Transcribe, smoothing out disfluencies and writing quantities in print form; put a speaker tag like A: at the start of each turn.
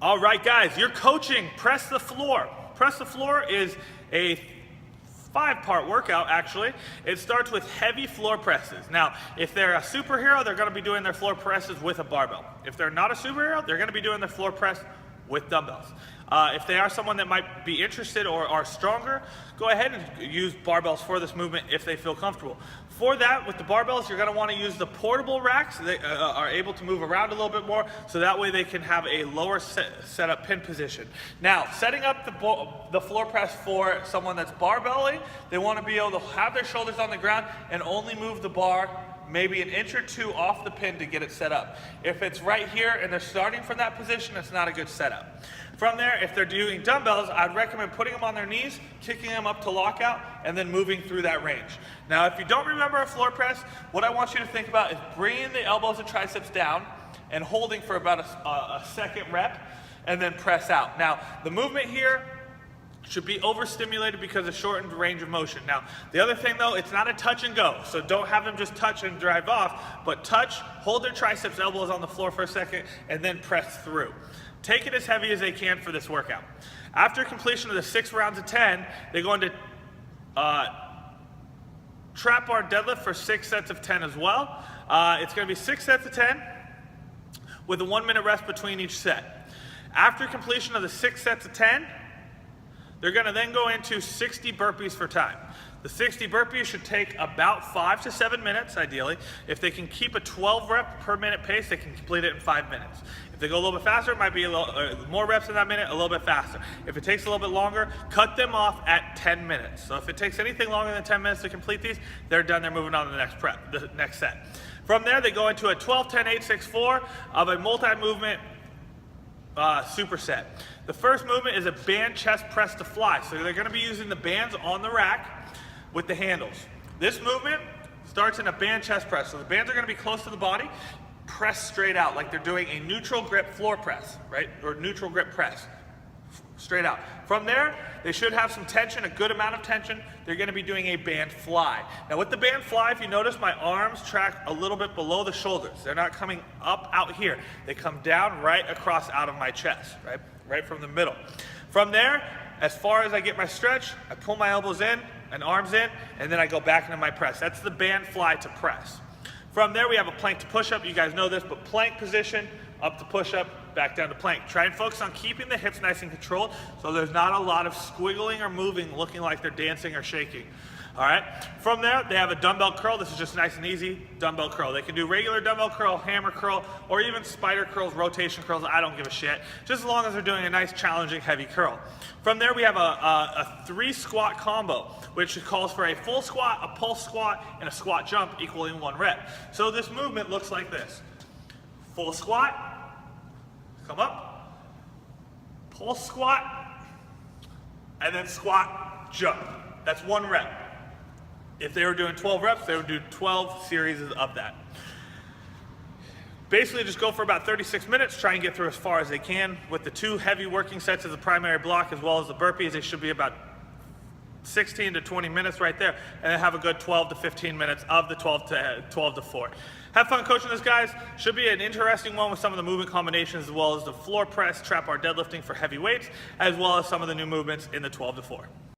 A: All right, guys, you're coaching Press the Floor. Press the Floor is a 5-part workout, actually. It starts with heavy floor presses. Now, if they're a superhero, they're going to be doing their floor presses with a barbell. If they're not a superhero, they're going to be doing their floor press with dumbbells. If they are someone that might be interested or are stronger, go ahead and use barbells for this movement if they feel comfortable. For that, with the barbells, you're going to want to use the portable racks. They are able to move around a little bit more, so that way they can have a lower setup pin position. Now, setting up the floor press for someone that's barbelling, they want to be able to have their shoulders on the ground and only move the bar maybe an inch or two off the pin to get it set up. If it's right here and they're starting from that position, it's not a good setup. From there, if they're doing dumbbells, I'd recommend putting them on their knees, kicking them up to lockout, and then moving through that range. Now, if you don't remember a floor press, what I want you to think about is bringing the elbows and triceps down and holding for about a second rep, and then press out. Now, the movement here should be overstimulated because of shortened range of motion. Now, the other thing though, it's not a touch and go. So don't have them just touch and drive off, but touch, hold their triceps, elbows on the floor for a second, and then press through. Take it as heavy as they can for this workout. After completion of the 6 rounds of 10, they go into trap bar deadlift for 6 sets of 10 as well. It's gonna be 6 sets of 10 with a 1-minute rest between each set. After completion of the 6 sets of 10, they're gonna then go into 60 burpees for time. The 60 burpees should take about 5 to 7 minutes, ideally. If they can keep a 12 rep per minute pace, they can complete it in 5 minutes. If they go a little bit faster, it might be a little more reps in that minute, a little bit faster. If it takes a little bit longer, cut them off at 10 minutes. So if it takes anything longer than 10 minutes to complete these, they're done, they're moving on to the next set. From there, they go into a 12-10-8-6-4 of a multi-movement superset. The first movement is a band chest press to fly. So they're gonna be using the bands on the rack with the handles. This movement starts in a band chest press. So the bands are gonna be close to the body, press straight out like they're doing a neutral grip floor press, right? Or neutral grip press, straight out. From there, they should have some tension, a good amount of tension. They're gonna be doing a band fly. Now with the band fly, if you notice, my arms track a little bit below the shoulders. They're not coming up out here. They come down right across out of my chest, right? Right from the middle. From there, as far as I get my stretch, I pull my elbows in and arms in, and then I go back into my press. That's the band fly to press. From there, we have a plank to push-up. You guys know this, but plank position, up to push-up, back down to plank. Try and focus on keeping the hips nice and controlled so there's not a lot of squiggling or moving, looking like they're dancing or shaking. All right. From there, they have a dumbbell curl. This is just nice and easy, dumbbell curl. They can do regular dumbbell curl, hammer curl, or even spider curls, rotation curls. I don't give a shit, just as long as they're doing a nice, challenging, heavy curl. From there, we have a 3 squat combo, which calls for a full squat, a pulse squat, and a squat jump equaling 1 rep. So this movement looks like this. Full squat, come up, pulse squat, and then squat, jump. That's 1 rep. If they were doing 12 reps, they would do 12 series of that. Basically, just go for about 36 minutes, try and get through as far as they can. With the 2 heavy working sets as the primary block, as well as the burpees, they should be about 16 to 20 minutes right there, and then have a good 12 to 15 minutes of the 12 to 4. Have fun coaching this, guys. Should be an interesting one with some of the movement combinations, as well as the floor press, trap bar deadlifting for heavy weights, as well as some of the new movements in the 12 to 4.